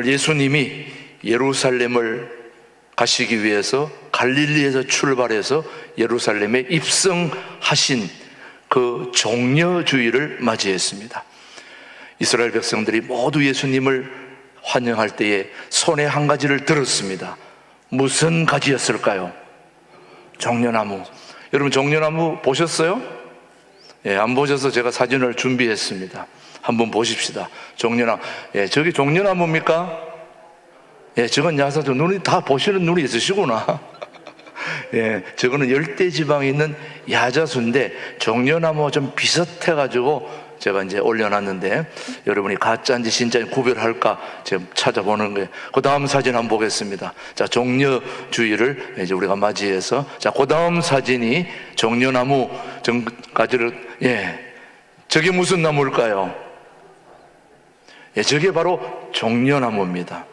오늘 예수님이 예루살렘을 가시기 위해서 갈릴리에서 출발해서 예루살렘에 입성하신 그 종려주일을 맞이했습니다. 이스라엘 백성들이 모두 예수님을 환영할 때에 손에 한 가지를 들었습니다. 무슨 가지였을까요? 종려나무. 여러분, 종려나무 보셨어요? 예, 안 보셔서 제가 사진을 준비했습니다. 한번 보십시다. 종려나무. 예, 저기 종려나무입니까? 예, 저건 야사죠. 눈이 다 보시는 눈이 있으시구나. 예, 저거는 열대지방에 있는 야자수인데 종려나무와 좀 비슷해가지고 제가 이제 올려놨는데 여러분이 가짜인지 진짜인지 구별할까 지금 찾아보는 거예요. 그 다음 사진 한번 보겠습니다. 자, 종려주의를 이제 우리가 맞이해서, 자, 그 다음 사진이 종려나무 가지를, 예, 저게 무슨 나무일까요? 예, 저게 바로 종려나무입니다.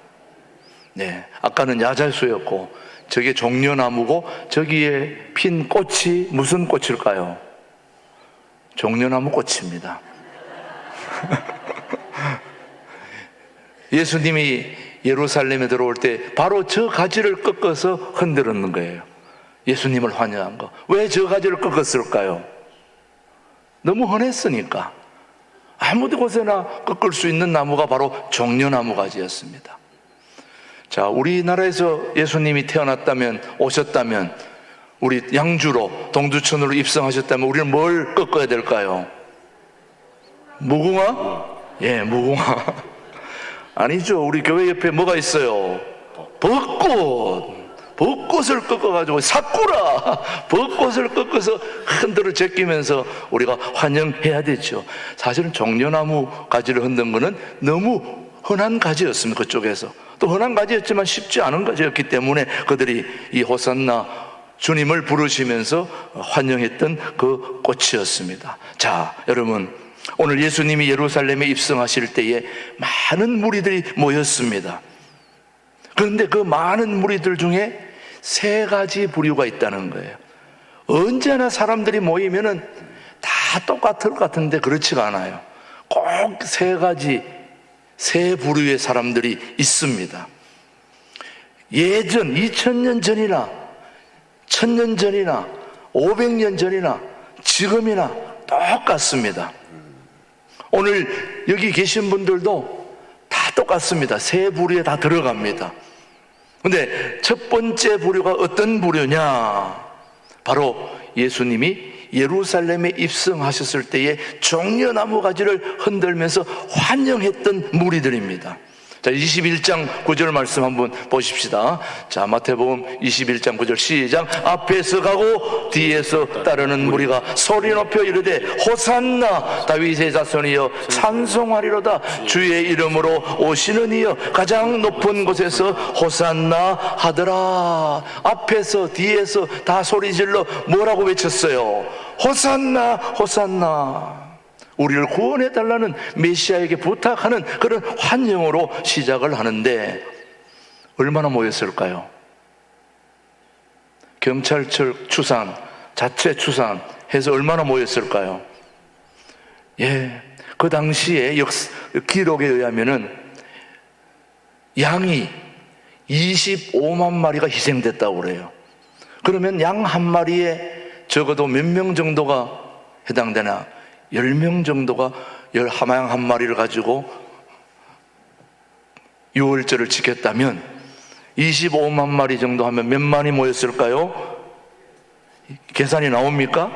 네, 아까는 야자수였고 저게 종려나무고 저기에 핀 꽃이 무슨 꽃일까요? 종려나무 꽃입니다. 예수님이 예루살렘에 들어올 때 바로 저 가지를 꺾어서 흔들었는 거예요. 예수님을 환영한 거. 왜 저 가지를 꺾었을까요? 너무 흔했으니까. 아무 곳에나 꺾을 수 있는 나무가 바로 종려나무 가지였습니다. 자, 우리나라에서 예수님이 태어났다면, 오셨다면, 우리 양주로, 동두천으로 입성하셨다면 우리는 뭘 꺾어야 될까요? 무궁화? 예, 무궁화. 아니죠. 우리 교회 옆에 뭐가 있어요? 벚꽃. 벚꽃을 꺾어가지고 사쿠라, 벚꽃을 꺾어서 흔들어 제끼면서 우리가 환영해야 되죠. 사실은 종려나무 가지를 흔든 거는 너무 흔한 가지였습니다. 그쪽에서. 또 흔한 가지였지만 쉽지 않은 가지였기 때문에 그들이 이 호산나, 주님을 부르시면서 환영했던 그 꽃이었습니다. 자, 여러분, 오늘 예수님이 예루살렘에 입성하실 때에 많은 무리들이 모였습니다. 그런데 그 많은 무리들 중에 세 가지 부류가 있다는 거예요. 언제나 사람들이 모이면은 다 똑같을 것 같은데 그렇지가 않아요. 꼭 세 가지, 세 부류의 사람들이 있습니다. 예전 2000년 전이나 1000년 전이나 500년 전이나 지금이나 똑같습니다. 오늘 여기 계신 분들도 다 똑같습니다. 세 부류에 다 들어갑니다. 근데 첫 번째 부류가 어떤 부류냐? 바로 예수님이 예루살렘에 입성하셨을 때에 종려나무 가지를 흔들면서 환영했던 무리들입니다. 자, 21장 9절 말씀 한번 보십시다. 자, 마태복음 21장 9절 시작. 앞에서 가고 뒤에서 따르는 무리가 소리 높여 이르되 호산나 다윗의 자손이여 찬송하리로다. 주의 이름으로 오시는 이여 가장 높은 곳에서 호산나 하더라. 앞에서 뒤에서 다 소리질러 뭐라고 외쳤어요? 호산나, 호산나. 우리를 구원해달라는 메시아에게 부탁하는 그런 환영으로 시작을 하는데 얼마나 모였을까요? 경찰청 추산, 자체 추산해서 얼마나 모였을까요? 예, 그 당시에 기록에 의하면은 양이 25만 마리가 희생됐다고 그래요. 그러면 양 한 마리에 적어도 몇 명 정도가 해당되나? 10명 정도가 양 한 마리를 가지고 유월절을 지켰다면 25만 마리 정도 하면 몇 만이 모였을까요? 계산이 나옵니까?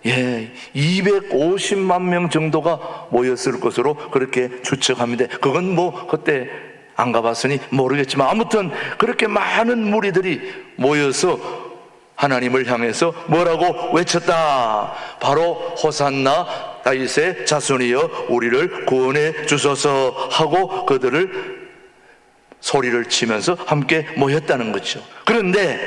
예, 250만 명 정도가 모였을 것으로 그렇게 추측합니다. 그건 뭐 그때 안 가봤으니 모르겠지만 아무튼 그렇게 많은 무리들이 모여서 하나님을 향해서 뭐라고 외쳤다? 바로 호산나 다윗의 자손이여 우리를 구원해 주소서 하고 그들을 소리를 치면서 함께 모였다는 거죠. 그런데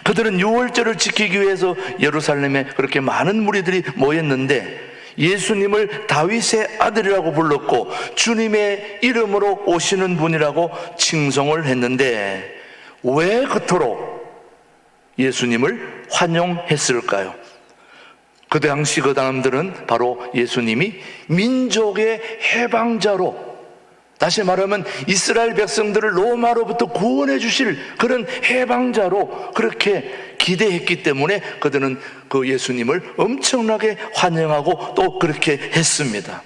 그들은 유월절을 지키기 위해서 예루살렘에 그렇게 많은 무리들이 모였는데 예수님을 다윗의 아들이라고 불렀고 주님의 이름으로 오시는 분이라고 칭송을 했는데 왜 그토록 예수님을 환영했을까요? 그 당시 그 사람들은 바로 예수님이 민족의 해방자로 다시 말하면 이스라엘 백성들을 로마로부터 구원해 주실 그런 해방자로 그렇게 기대했기 때문에 그들은 그 예수님을 엄청나게 환영하고 또 그렇게 했습니다.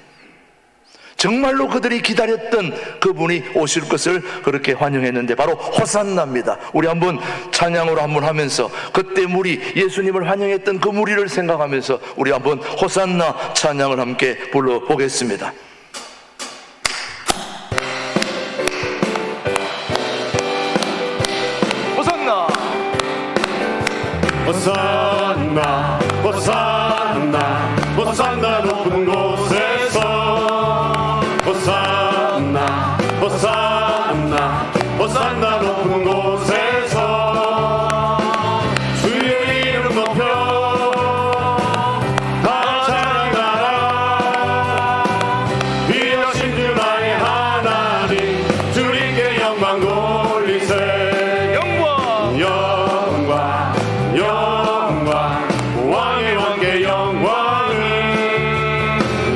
정말로 그들이 기다렸던 그분이 오실 것을 그렇게 환영했는데 바로 호산나입니다. 우리 한번 찬양으로 한번 하면서 그때 무리, 예수님을 환영했던 그 무리를 생각하면서 우리 한번 호산나 찬양을 함께 불러보겠습니다. 호산나 호산나 호산나 호산나 높은 곳에서 호산나 호산나 호산나 높은 곳에서 주의 이름 높여 다 찬양하라. 위하신 주 나의 하나님 주님께 영광 돌리세. 영광 영광 왕의 왕께 영광을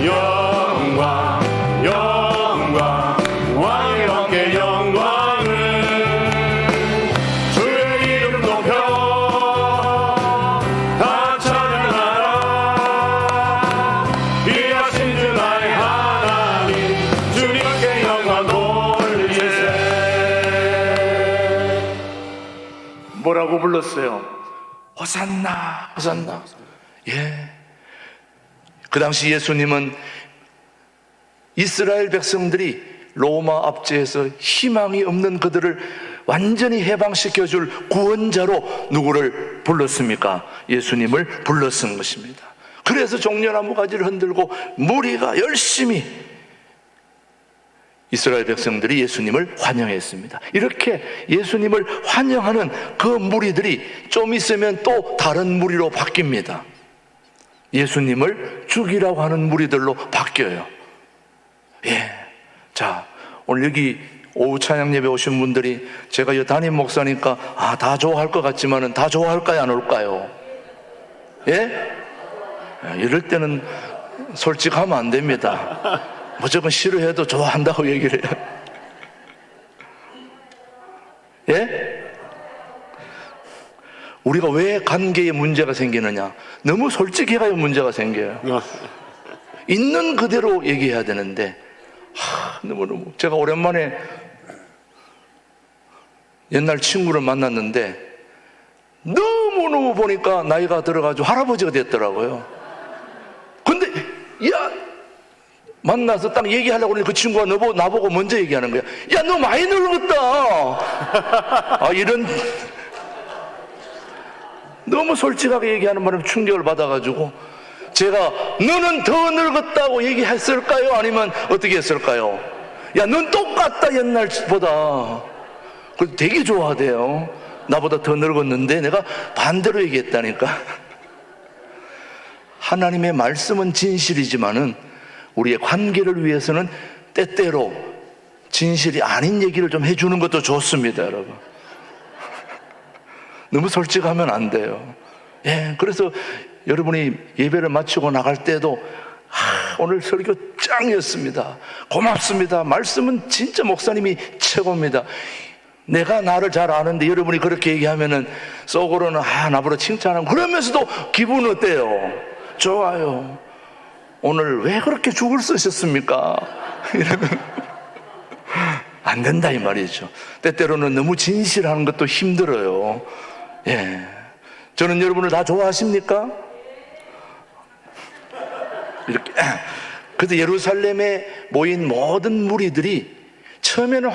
영광 왕의 왕께 영광을 주의 이름 높여 다 찬양하라. 위하신 주 나의 하나님 주님께 영광 돌리세. 뭐라고 불렀어요? 호산나, 호산나. 예. 그 당시 예수님은 이스라엘 백성들이 로마 압제에서 희망이 없는 그들을 완전히 해방시켜줄 구원자로 누구를 불렀습니까? 예수님을 불렀은 것입니다. 그래서 종려나무 가지를 흔들고 무리가 열심히 이스라엘 백성들이 예수님을 환영했습니다. 이렇게 예수님을 환영하는 그 무리들이 좀 있으면 또 다른 무리로 바뀝니다. 예수님을 죽이라고 하는 무리들로 바뀌어요. 예. 자, 오늘 여기 오후 찬양 예배 오신 분들이 제가 이 담임 목사니까 다 좋아할 것 같지만은 다 좋아할까요, 안 올까요? 예? 이럴 때는 솔직하면 안 됩니다. 무조건 싫어해도 좋아한다고 얘기를 해요. 예? 우리가 왜 관계에 문제가 생기느냐? 너무 솔직해가요 문제가 생겨요. 있는 그대로 얘기해야 되는데 너무너무 제가 오랜만에 옛날 친구를 만났는데 너무너무 보니까 나이가 들어가지고 할아버지가 됐더라고요. 근데 야 만나서 딱 얘기하려고 하는데 그 친구가 나보고 먼저 얘기하는 거야. 야, 너 많이 늙었다. 이런 너무 솔직하게 얘기하는 바람에 충격을 받아가지고 제가 너는 더 늙었다고 얘기했을까요? 아니면 어떻게 했을까요? 야, 넌 똑같다 옛날보다. 그래서 되게 좋아하대요. 나보다 더 늙었는데 내가 반대로 얘기했다니까. 하나님의 말씀은 진실이지만은 우리의 관계를 위해서는 때때로 진실이 아닌 얘기를 좀 해주는 것도 좋습니다, 여러분. 너무 솔직하면 안 돼요. 예, 그래서 여러분이 예배를 마치고 나갈 때도 오늘 설교 짱이었습니다. 고맙습니다. 말씀은 진짜 목사님이 최고입니다. 내가 나를 잘 아는데 여러분이 그렇게 얘기하면은 속으로는 나보다 칭찬하고 그러면서도 기분 어때요? 좋아요. 오늘 왜 그렇게 죽을 쓰셨습니까? 이러면 안 된다 이 말이죠. 때때로는 너무 진실하는 것도 힘들어요. 예, 저는 여러분을 다 좋아하십니까? 이렇게. 그래서 예루살렘에 모인 모든 무리들이 처음에는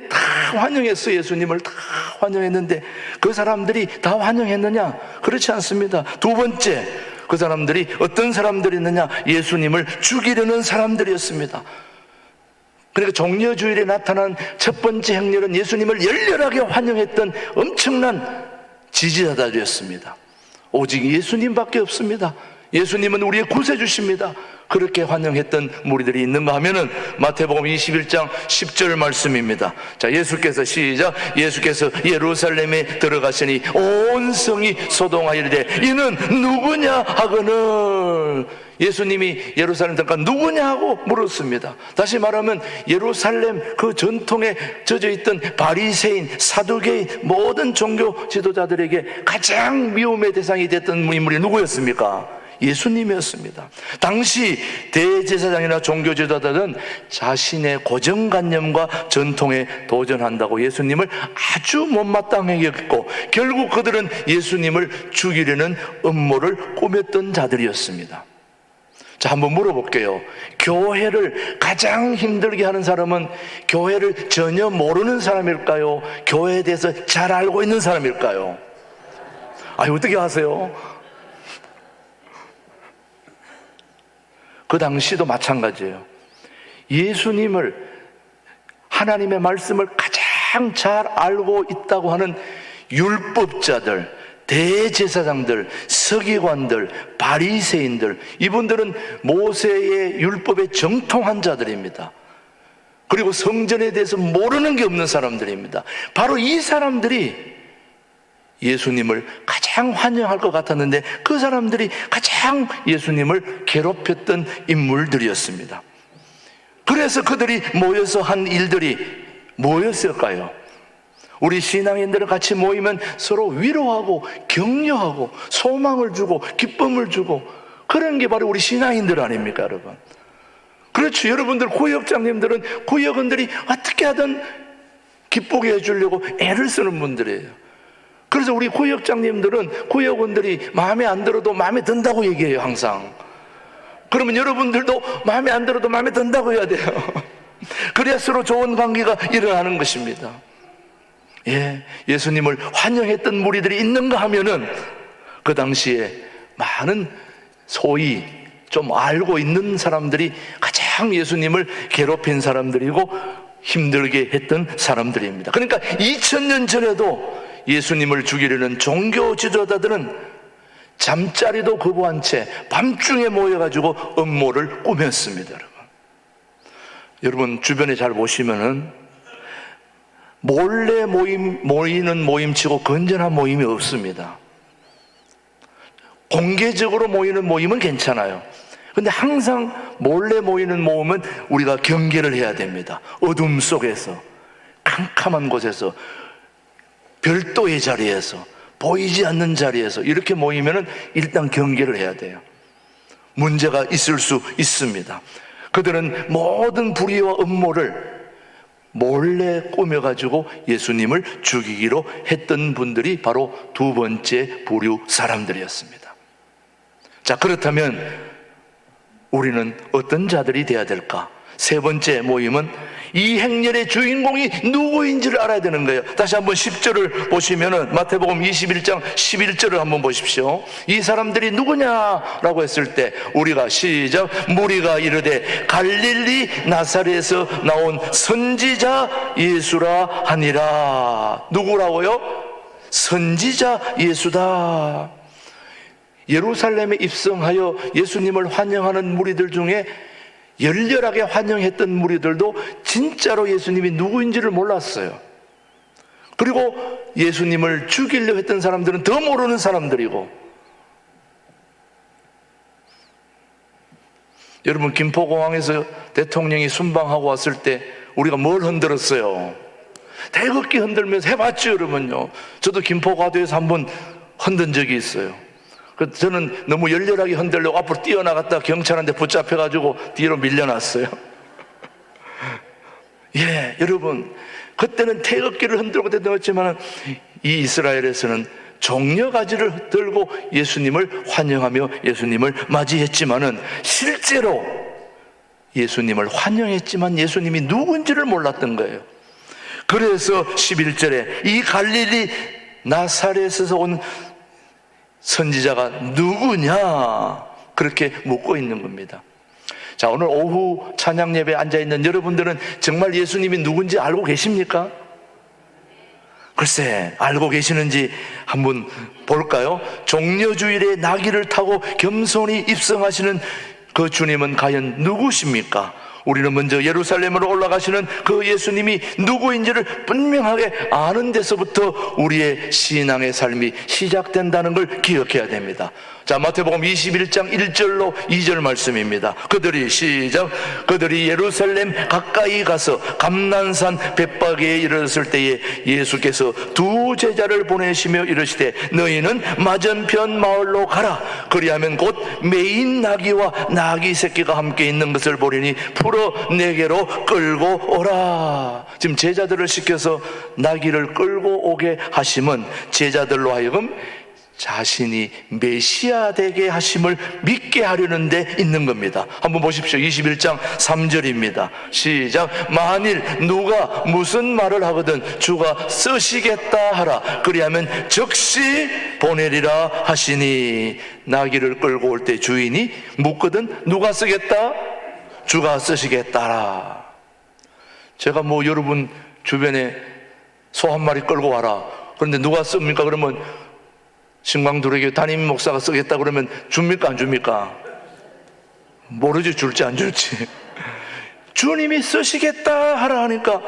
다 환영했어요. 예수님을 다 환영했는데 그 사람들이 다 환영했느냐? 그렇지 않습니다. 두 번째, 그 사람들이 어떤 사람들이었느냐? 예수님을 죽이려는 사람들이었습니다. 그러니까 종려주일에 나타난 첫 번째 행렬은 예수님을 열렬하게 환영했던 엄청난 지지자들이었습니다. 오직 예수님밖에 없습니다. 예수님은 우리의 구세주십니다. 그렇게 환영했던 무리들이 있는가 하면은 마태복음 21장 10절 말씀입니다. 자, 예수께서 시작. 예수께서 예루살렘에 들어가시니 온 성이 소동하이르되 이는 누구냐 하거늘. 예수님이 예루살렘 들어가 누구냐 하고 물었습니다. 다시 말하면 예루살렘 그 전통에 젖어 있던 바리새인, 사두개인 모든 종교 지도자들에게 가장 미움의 대상이 됐던 인물이 누구였습니까? 예수님이었습니다. 당시 대제사장이나 종교 지도자들은 자신의 고정관념과 전통에 도전한다고 예수님을 아주 못마땅하게 여겼고 결국 그들은 예수님을 죽이려는 음모를 꾸몄던 자들이었습니다. 자, 한번 물어볼게요. 교회를 가장 힘들게 하는 사람은 교회를 전혀 모르는 사람일까요? 교회에 대해서 잘 알고 있는 사람일까요? 아니, 어떻게 하세요? 그 당시도 마찬가지예요. 예수님을, 하나님의 말씀을 가장 잘 알고 있다고 하는 율법자들, 대제사장들, 서기관들, 바리새인들, 이분들은 모세의 율법에 정통한 자들입니다. 그리고 성전에 대해서 모르는 게 없는 사람들입니다. 바로 이 사람들이 예수님을 가장 환영할 것 같았는데 그 사람들이 가장 예수님을 괴롭혔던 인물들이었습니다. 그래서 그들이 모여서 한 일들이 뭐였을까요? 우리 신앙인들은 같이 모이면 서로 위로하고 격려하고 소망을 주고 기쁨을 주고 그런 게 바로 우리 신앙인들 아닙니까, 여러분? 그렇죠. 여러분들 구역장님들은 구역원들이 어떻게 하든 기쁘게 해주려고 애를 쓰는 분들이에요. 그래서 우리 구역장님들은 구역원들이 마음에 안 들어도 마음에 든다고 얘기해요, 항상. 그러면 여러분들도 마음에 안 들어도 마음에 든다고 해야 돼요. 그래야 서로 좋은 관계가 일어나는 것입니다. 예, 예수님을 환영했던 무리들이 있는가 하면은 그 당시에 많은 소위 좀 알고 있는 사람들이 가장 예수님을 괴롭힌 사람들이고 힘들게 했던 사람들입니다. 그러니까 2000년 전에도 예수님을 죽이려는 종교 지도자들은 잠자리도 거부한 채 밤중에 모여가지고 음모를 꾸몄습니다. 여러분 주변에 잘 보시면은 몰래 모이는 모임치고 건전한 모임이 없습니다. 공개적으로 모이는 모임은 괜찮아요. 근데 항상 몰래 모이는 모임은 우리가 경계를 해야 됩니다. 어둠 속에서, 캄캄한 곳에서, 별도의 자리에서, 보이지 않는 자리에서 이렇게 모이면은 일단 경계를 해야 돼요. 문제가 있을 수 있습니다. 그들은 모든 불의와 음모를 몰래 꾸며가지고 예수님을 죽이기로 했던 분들이 바로 두 번째 부류 사람들이었습니다. 자, 그렇다면 우리는 어떤 자들이 되어야 될까? 세 번째 모임은 이 행렬의 주인공이 누구인지를 알아야 되는 거예요. 다시 한번 10절을 보시면은 마태복음 21장 11절을 한번 보십시오. 이 사람들이 누구냐라고 했을 때 우리가 시작. 무리가 이르되 갈릴리 나사렛에서 나온 선지자 예수라 하니라. 누구라고요? 선지자 예수다. 예루살렘에 입성하여 예수님을 환영하는 무리들 중에 열렬하게 환영했던 무리들도 진짜로 예수님이 누구인지를 몰랐어요. 그리고 예수님을 죽이려 했던 사람들은 더 모르는 사람들이고. 여러분 김포공항에서 대통령이 순방하고 왔을 때 우리가 뭘 흔들었어요? 태극기 흔들면서 해봤죠, 여러분요. 저도 김포가도에서 한번 흔든 적이 있어요. 저는 너무 열렬하게 흔들려고 앞으로 뛰어나갔다 경찰한테 붙잡혀가지고 뒤로 밀려났어요. 예, 여러분 그때는 태극기를 흔들고 대등했지만 이 이스라엘에서는 종려가지를 들고 예수님을 환영하며 예수님을 맞이했지만은 실제로 예수님을 환영했지만 예수님이 누군지를 몰랐던 거예요. 그래서 11절에 이 갈릴리 나사렛에서 온 선지자가 누구냐 그렇게 묻고 있는 겁니다. 자, 오늘 오후 찬양 예배에 앉아있는 여러분들은 정말 예수님이 누군지 알고 계십니까? 글쎄 알고 계시는지 한번 볼까요? 종려주일에 나귀를 타고 겸손히 입성하시는 그 주님은 과연 누구십니까? 우리는 먼저 예루살렘으로 올라가시는 그 예수님이 누구인지를 분명하게 아는 데서부터 우리의 신앙의 삶이 시작된다는 걸 기억해야 됩니다. 자, 마태복음 21장 1절로 2절 말씀입니다. 그들이 예루살렘 가까이 가서 감난산 벳바게에 이르렀을 때에 예수께서 두 제자를 보내시며 이르시되 너희는 맞은편 마을로 가라. 그리하면 곧 매인 나귀와 나귀 새끼가 함께 있는 것을 보리니 풀어 내게로 끌고 오라. 지금 제자들을 시켜서 나귀를 끌고 오게 하심은 제자들로 하여금 자신이 메시아 되게 하심을 믿게 하려는 데 있는 겁니다. 한번 보십시오. 21장 3절입니다. 시작. 만일 누가 무슨 말을 하거든 주가 쓰시겠다 하라. 그리하면 즉시 보내리라 하시니, 나귀를 끌고 올 때 주인이 묻거든 누가 쓰겠다? 주가 쓰시겠다라. 제가 뭐 여러분 주변에 소 한 마리 끌고 와라. 그런데 누가 씁니까? 그러면 신광두레교 담임 목사가 쓰겠다 그러면 줍니까 안 줍니까? 모르지, 줄지 안 줄지. 주님이 쓰시겠다 하라 하니까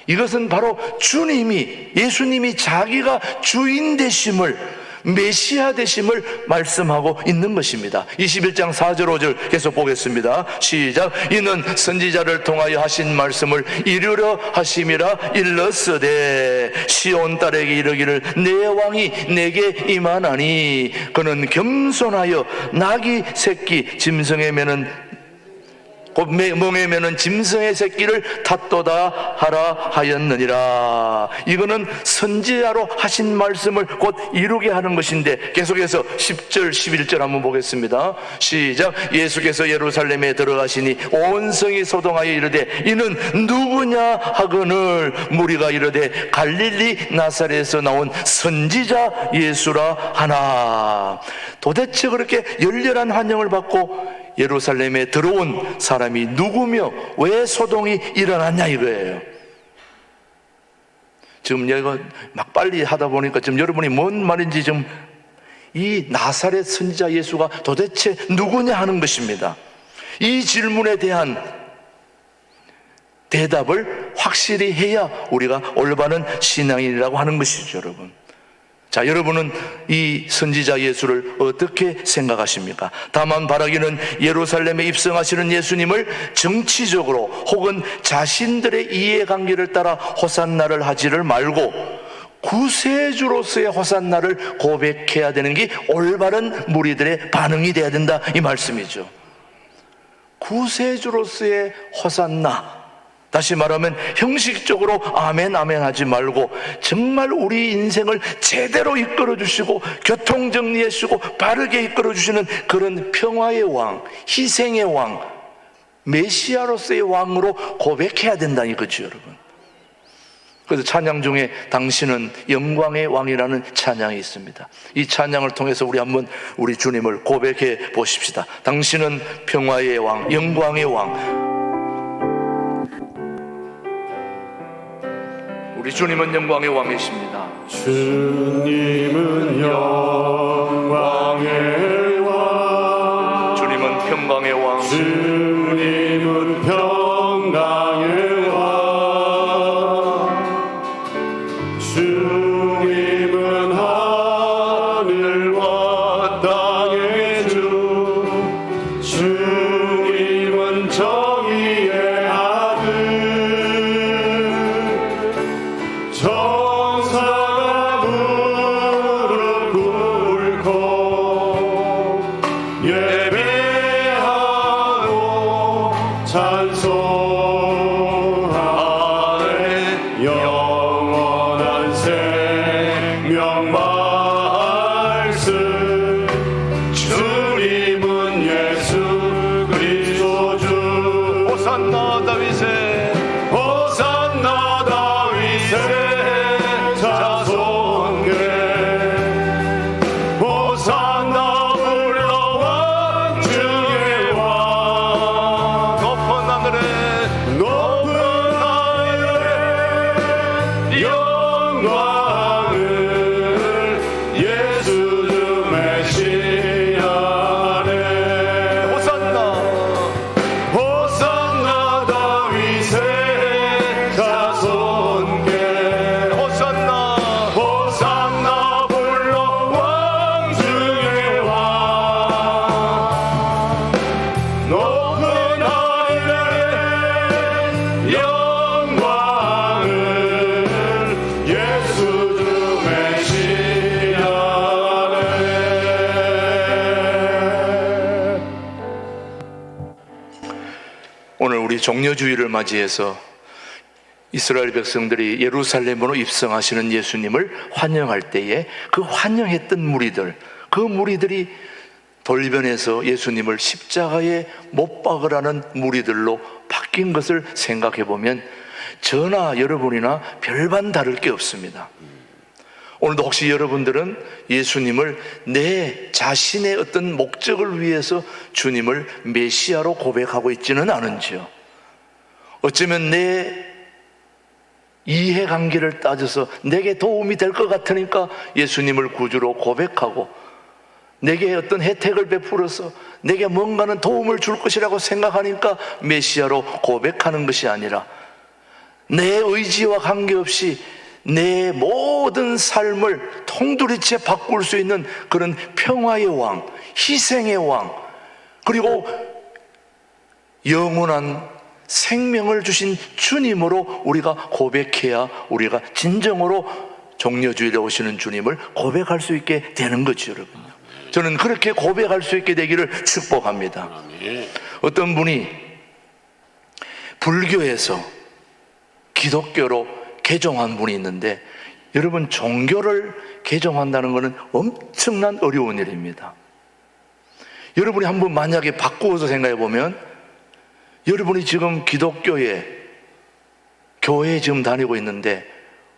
이것은 바로 주님이, 예수님이 자기가 주인 되심을, 메시아 되심을 말씀하고 있는 것입니다. 21장 4절 5절 계속 보겠습니다. 시작. 이는 선지자를 통하여 하신 말씀을 이루려 하심이라 일렀으되 시온 딸에게 이르기를 내 왕이 내게 임하나니 그는 겸손하여 나귀 새끼 짐승에 매는 곧 멍에 매는 짐승의 새끼를 탓도다 하라 하였느니라. 이거는 선지자로 하신 말씀을 곧 이루게 하는 것인데, 계속해서 10절 11절 한번 보겠습니다. 시작. 예수께서 예루살렘에 들어가시니 온 성이 소동하여 이르되 이는 누구냐 하거늘 무리가 이르되 갈릴리 나사렛에서 나온 선지자 예수라 하나. 도대체 그렇게 열렬한 환영을 받고 예루살렘에 들어온 사람이 누구며 왜 소동이 일어났냐 이거예요. 지금 내가 막 빨리 하다 보니까 지금 여러분이 뭔 말인지 좀, 이 나사렛 선지자 예수가 도대체 누구냐 하는 것입니다. 이 질문에 대한 대답을 확실히 해야 우리가 올바른 신앙인이라고 하는 것이죠, 여러분. 자, 여러분은 이 선지자 예수를 어떻게 생각하십니까? 다만 바라기는 예루살렘에 입성하시는 예수님을 정치적으로 혹은 자신들의 이해관계를 따라 호산나를 하지를 말고 구세주로서의 호산나를 고백해야 되는 게 올바른 무리들의 반응이 돼야 된다, 이 말씀이죠. 구세주로서의 호산나, 다시 말하면 형식적으로 아멘 아멘 하지 말고 정말 우리 인생을 제대로 이끌어 주시고 교통정리해 주시고 바르게 이끌어 주시는 그런 평화의 왕, 희생의 왕, 메시아로서의 왕으로 고백해야 된다 이거죠, 여러분. 그래서 찬양 중에 당신은 영광의 왕이라는 찬양이 있습니다. 이 찬양을 통해서 우리 한번 우리 주님을 고백해 보십시다. 당신은 평화의 왕, 영광의 왕. 우리 주님은 영광의 왕이십니다. 주님은 영광의 왕, 주님은 평강의 왕, 주님은 평강의 왕, 주님은 하늘과 땅의 주, 주님은 정의의 아들, 천사가 무릎 꿇고 수중에 신하네. 오늘 우리 종려주의를 맞이해서 이스라엘 백성들이 예루살렘으로 입성하시는 예수님을 환영할 때에 그 환영했던 무리들, 그 무리들이 돌변해서 예수님을 십자가에 못 박으라는 무리들로 바뀐 것을 생각해 보면 저나 여러분이나 별반 다를 게 없습니다. 오늘도 혹시 여러분들은 예수님을 내 자신의 어떤 목적을 위해서 주님을 메시아로 고백하고 있지는 않은지요? 어쩌면 내 이해관계를 따져서 내게 도움이 될 것 같으니까 예수님을 구주로 고백하고, 내게 어떤 혜택을 베풀어서 내게 뭔가는 도움을 줄 것이라고 생각하니까 메시아로 고백하는 것이 아니라, 내 의지와 관계없이 내 모든 삶을 통두리째 바꿀 수 있는 그런 평화의 왕, 희생의 왕, 그리고 영원한 생명을 주신 주님으로 우리가 고백해야 우리가 진정으로 종려주일에 오시는 주님을 고백할 수 있게 되는 거죠, 여러분. 저는 그렇게 고백할 수 있게 되기를 축복합니다. 어떤 분이 불교에서 기독교로 개종한 분이 있는데, 여러분, 종교를 개종한다는 것은 엄청난 어려운 일입니다. 여러분이 한번 만약에 바꾸어서 생각해 보면, 여러분이 지금 기독교에 교회에 지금 다니고 있는데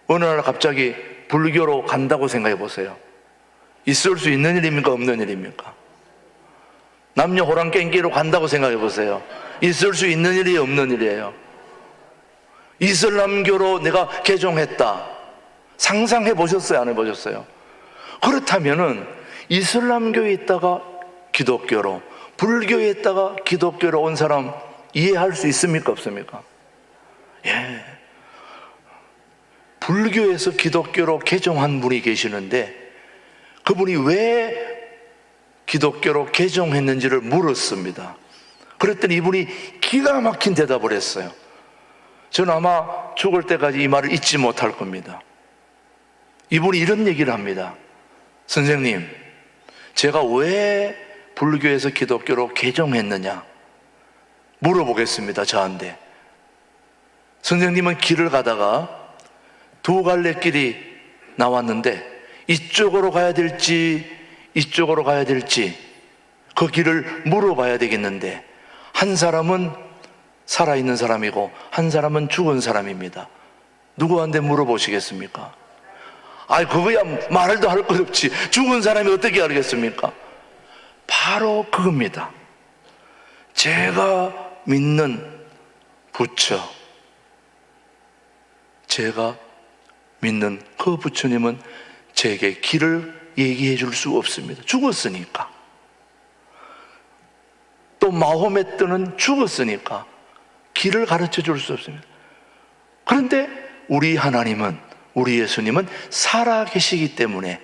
어느 날 갑자기 불교로 간다고 생각해 보세요. 있을 수 있는 일입니까? 없는 일입니까? 남녀 호랑깽기로 간다고 생각해 보세요. 있을 수 있는 일이 없는 일이에요. 이슬람교로 내가 개종했다, 상상해 보셨어요? 안 해보셨어요? 그렇다면은 이슬람교에 있다가 기독교로, 불교에 있다가 기독교로 온 사람 이해할 수 있습니까? 없습니까? 예. 불교에서 기독교로 개종한 분이 계시는데, 그분이 왜 기독교로 개종했는지를 물었습니다. 그랬더니 이분이 기가 막힌 대답을 했어요. 저는 아마 죽을 때까지 이 말을 잊지 못할 겁니다. 이분이 이런 얘기를 합니다. 선생님, 제가 왜 불교에서 기독교로 개종했느냐 물어보겠습니다, 저한테. 선생님은 길을 가다가 두 갈래 길이 나왔는데 이쪽으로 가야 될지 이쪽으로 가야 될지 그 길을 물어봐야 되겠는데, 한 사람은 살아있는 사람이고 한 사람은 죽은 사람입니다. 누구한테 물어보시겠습니까? 아이, 그거야 말도 할 것 없지. 죽은 사람이 어떻게 알겠습니까? 바로 그겁니다. 제가 믿는 부처, 제가 믿는 그 부처님은 제게 길을 얘기해 줄 수 없습니다. 죽었으니까. 또 마호메트는 죽었으니까 길을 가르쳐 줄 수 없습니다. 그런데 우리 하나님은, 우리 예수님은 살아계시기 때문에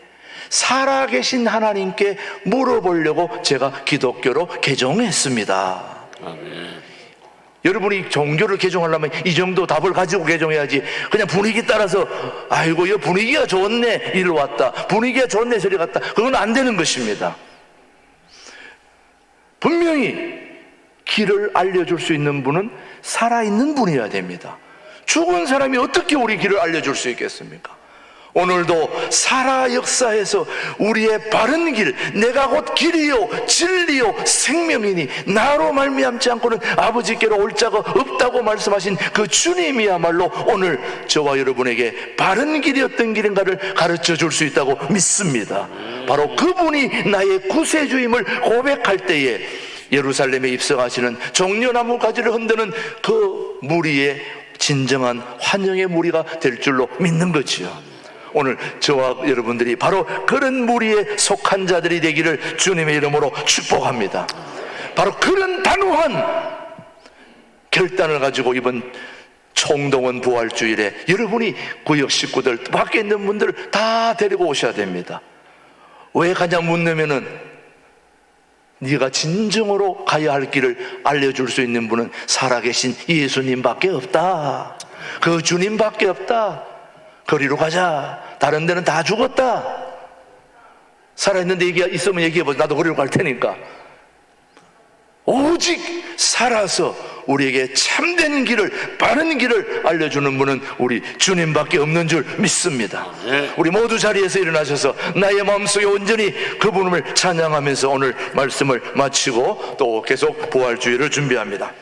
살아계신 하나님께 물어보려고 제가 기독교로 개종했습니다. 아멘. 여러분이 종교를 개종하려면 이 정도 답을 가지고 개종해야지, 그냥 분위기 따라서 아이고 이 분위기가 좋네 이리로 왔다, 분위기가 좋네 저리 갔다, 그건 안 되는 것입니다. 분명히 길을 알려줄 수 있는 분은 살아있는 분이어야 됩니다. 죽은 사람이 어떻게 우리 길을 알려줄 수 있겠습니까? 오늘도 살아 역사에서 우리의 바른 길, 내가 곧 길이요 진리요 생명이니 나로 말미암지 않고는 아버지께로 올 자가 없다고 말씀하신 그 주님이야말로 오늘 저와 여러분에게 바른 길이 어떤 길인가를 가르쳐 줄 수 있다고 믿습니다. 바로 그분이 나의 구세주임을 고백할 때에 예루살렘에 입성하시는 종려나무 가지를 흔드는 그 무리의 진정한 환영의 무리가 될 줄로 믿는 거지요. 오늘 저와 여러분들이 바로 그런 무리에 속한 자들이 되기를 주님의 이름으로 축복합니다. 바로 그런 단호한 결단을 가지고 이번 총동원 부활주일에 여러분이 구역 식구들, 밖에 있는 분들을 다 데리고 오셔야 됩니다. 왜 가냐 묻으면은 네가 진정으로 가야 할 길을 알려줄 수 있는 분은 살아계신 예수님밖에 없다. 그 주님밖에 없다. 거리로 가자. 다른 데는 다 죽었다. 살아있는데 있으면 얘기해보자. 나도 거리로 갈 테니까. 오직 살아서 우리에게 참된 길을, 바른 길을 알려주는 분은 우리 주님밖에 없는 줄 믿습니다. 우리 모두 자리에서 일어나셔서 나의 마음속에 온전히 그분을 찬양하면서 오늘 말씀을 마치고 또 계속 부활주의를 준비합니다.